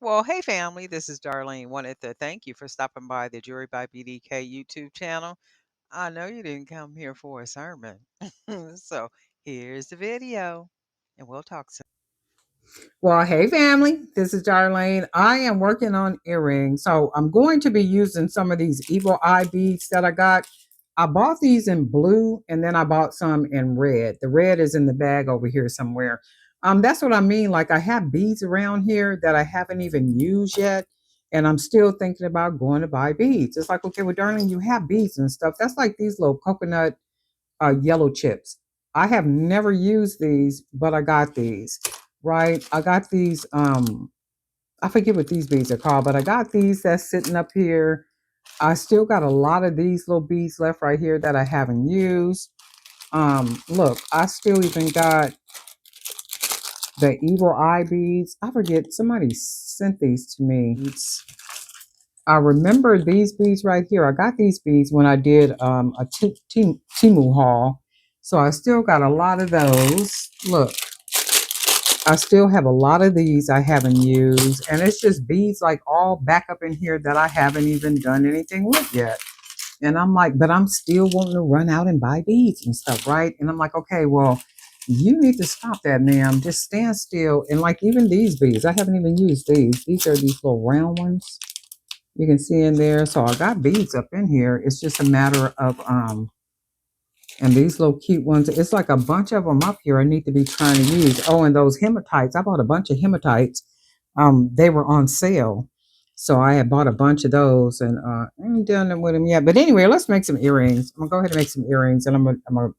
Well, hey family, this is Darlene. Wanted to thank you for stopping by the Jury by BDK YouTube channel. I know you didn't come here for a sermon. So here's the video, and we'll talk soon. Well, hey family, this is Darlene. I am working on earrings. So I'm going to be using some of these evil eye beads that I got. I bought these in blue and then I bought some in red. The red is in the bag over here somewhere. That's what I mean. Like I have beads around here that I haven't even used yet. And I'm still thinking about going to buy beads. It's like, okay, well, Darlene, you have beads and stuff. That's like these little coconut yellow chips. I have never used these, but I got these, right? I got these, I forget what these beads are called, but I got these that's sitting up here. I still got a lot of these little beads left right here that I haven't used. Look, I still even got the evil eye beads. I forget, somebody sent these to me. I remember these beads right here. I got these beads when I did a Timu haul. So I still got a lot of those. Look, I still have a lot of these I haven't used. And it's just beads like all back up in here that I haven't even done anything with yet. And I'm like, but I'm still wanting to run out and buy beads and stuff, right? And I'm like, okay, well, you need to stop that, ma'am. Just stand still. And like even these beads, I haven't even used these. These are these little round ones you can see in there. So I got beads up in here. It's just a matter of and these little cute ones, it's like a bunch of them up here I need to be trying to use. Oh, and those hematites, I bought a bunch of hematites. They were on sale, so I had bought a bunch of those, and I ain't done with them yet. But anyway, let's make some earrings. I'm gonna go ahead and make some earrings, and I'm gonna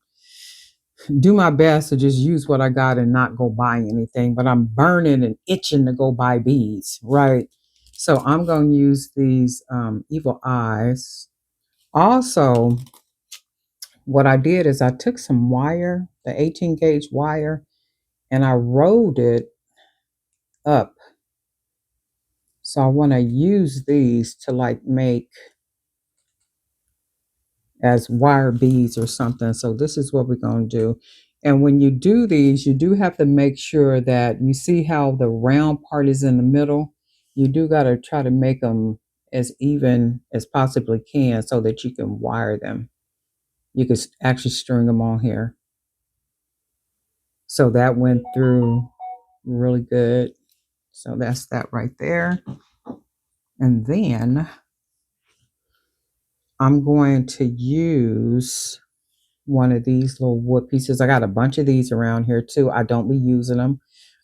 do my best to just use what I got and not go buy anything. But I'm burning and itching to go buy beads, right? So I'm gonna use these evil eyes. Also, what I did is I took some wire, the 18 gauge wire, and I rolled it up. So I want to use these to like make as wire beads or something. So this is what we're going to do. And when you do these, you do have to make sure that you see how the round part is in the middle. You do got to try to make them as even as possibly can so that you can wire them. You can actually string them on here. So that went through really good. So that's that right there. And then I'm going to use one of these little wood pieces. I got a bunch of these around here too. I don't be using them.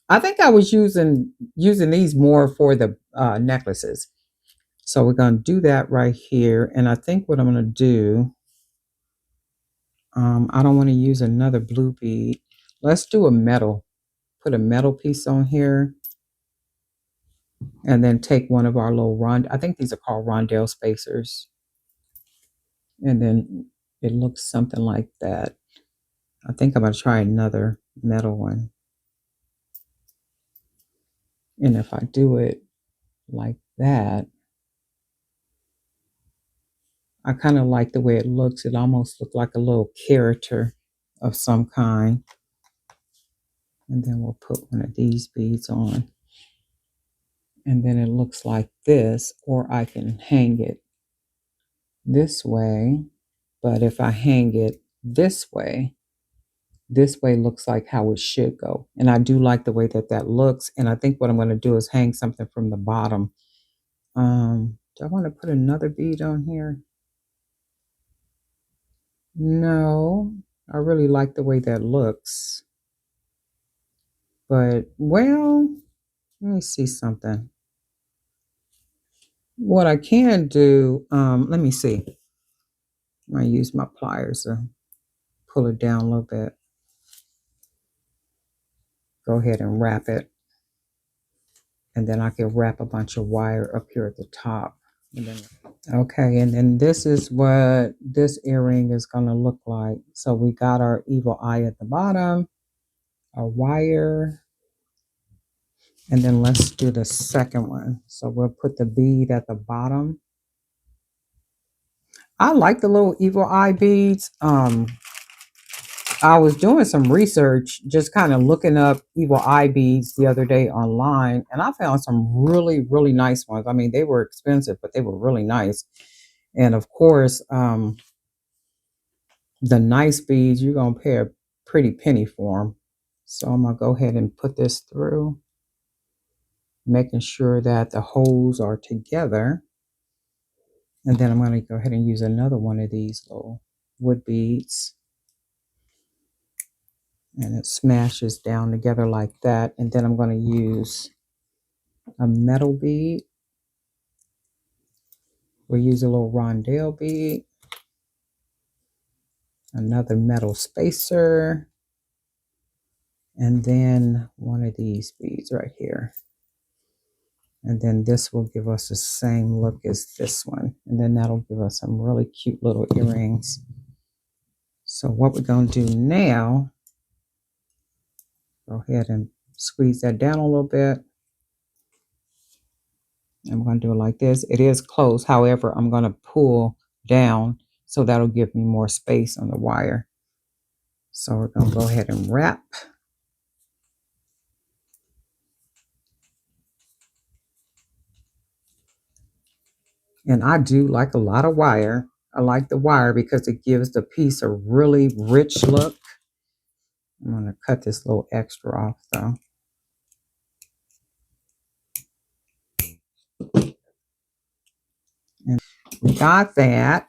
I think I was using these more for the necklaces. So we're going to do that right here. And I think what I'm going to do, I don't want to use another blue bead. Let's do a metal. Put a metal piece on here. And then take one of our little I think these are called rondelle spacers. And then it looks something like that. I think I'm going to try another metal one. And if I do it like that, I kind of like the way it looks. It almost looks like a little character of some kind. And then we'll put one of these beads on. And then it looks like this, or I can hang it this way. But if I hang it this way looks like how it should go. And I do like the way that that looks. And I think what I'm going to do is hang something from the bottom. Do I want to put another bead on here? No, I really like the way that looks. But, well, let me see something. What I can do, let me see. I'm going to use my pliers to pull it down a little bit. Go ahead and wrap it. And then I can wrap a bunch of wire up here at the top. And then, okay, and then this is what this earring is going to look like. So we got our evil eye at the bottom, our wire, and then let's do the second one. So we'll put the bead at the bottom. I like the little evil eye beads. I was doing some research, just kind of looking up evil eye beads the other day online, and I found some really, really nice ones. I mean, they were expensive, but they were really nice. And of course, the nice beads, you're going to pay a pretty penny for them. So I'm going to go ahead and put this through, making sure that the holes are together. And then I'm going to go ahead and use another one of these little wood beads. And it smashes down together like that. And then I'm going to use a metal bead. We'll use a little rondelle bead, another metal spacer, and then one of these beads right here. And then this will give us the same look as this one. And then that'll give us some really cute little earrings. So what we're going to do now, go ahead and squeeze that down a little bit. I'm going to do it like this. It is closed. However, I'm going to pull down so that'll give me more space on the wire. So we're going to go ahead and wrap. And I do like a lot of wire. I like the wire because it gives the piece a really rich look. I'm going to cut this little extra off though. And we got that.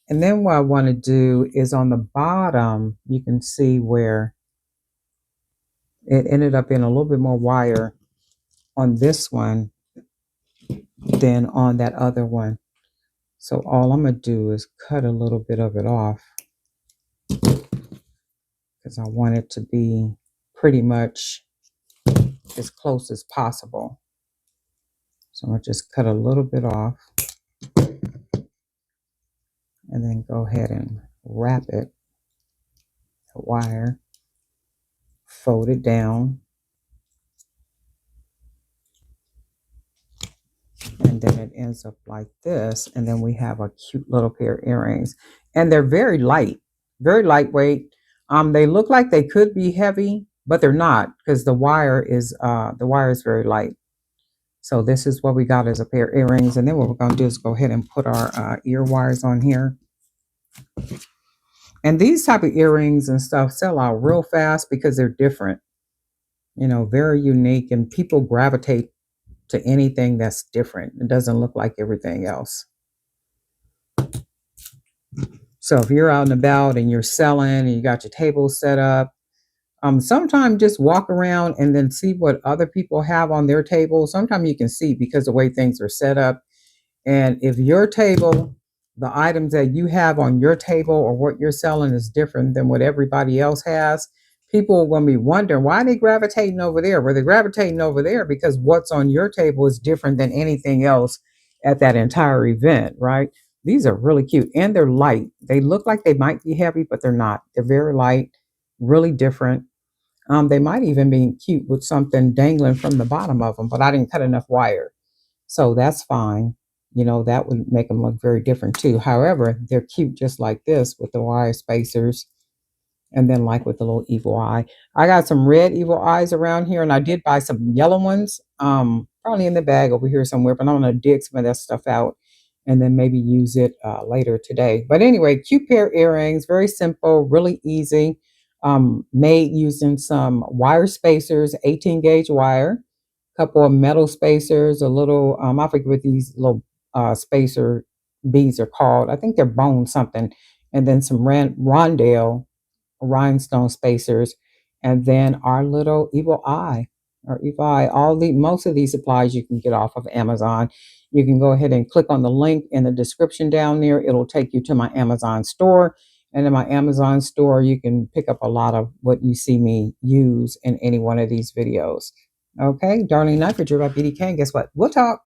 And then what I want to do is on the bottom, you can see where it ended up in a little bit more wire on this one than on that other one. So all I'm going to do is cut a little bit of it off because I want it to be pretty much as close as possible. So I'm going to just cut a little bit off and then go ahead and wrap it, the wire, fold it down, and then it ends up like this. And then we have a cute little pair of earrings. And they're very light, very lightweight. They look like they could be heavy, but they're not because the wire is very light. So this is what we got as a pair of earrings. And then what we're going to do is go ahead and put our ear wires on here. And these type of earrings and stuff sell out real fast because they're different, very unique, and people gravitate to anything that's different. It doesn't look like everything else. So if you're out and about and you're selling and you got your table set up, sometimes just walk around and then see what other people have on their table. Sometimes you can see because the way things are set up. And if your table, the items that you have on your table or what you're selling is different than what everybody else has, people are going to be wondering why they gravitating over there. Well, they're gravitating over there because what's on your table is different than anything else at that entire event, right? These are really cute and they're light. They look like they might be heavy, but they're not. They're very light, really different. They might even be cute with something dangling from the bottom of them, but I didn't cut enough wire. So that's fine. That would make them look very different too. However, they're cute just like this with the wire spacers. And then like with the little evil eye. I got some red evil eyes around here and I did buy some yellow ones. Probably in the bag over here somewhere, but I'm gonna dig some of that stuff out and then maybe use it later today. But anyway, cute pair of earrings, very simple, really easy. Made using some wire spacers, 18 gauge wire, couple of metal spacers, a little, I forget what these little spacer beads are called. I think they're bone something. And then some rondelle rhinestone spacers, and then our little evil eye, or evil eye. Most of these supplies you can get off of Amazon. You can go ahead and click on the link in the description down there. It'll take you to my Amazon store. And in my Amazon store, you can pick up a lot of what you see me use in any one of these videos. Okay, Darlene Knight for Drew by BDK. And guess what? We'll talk.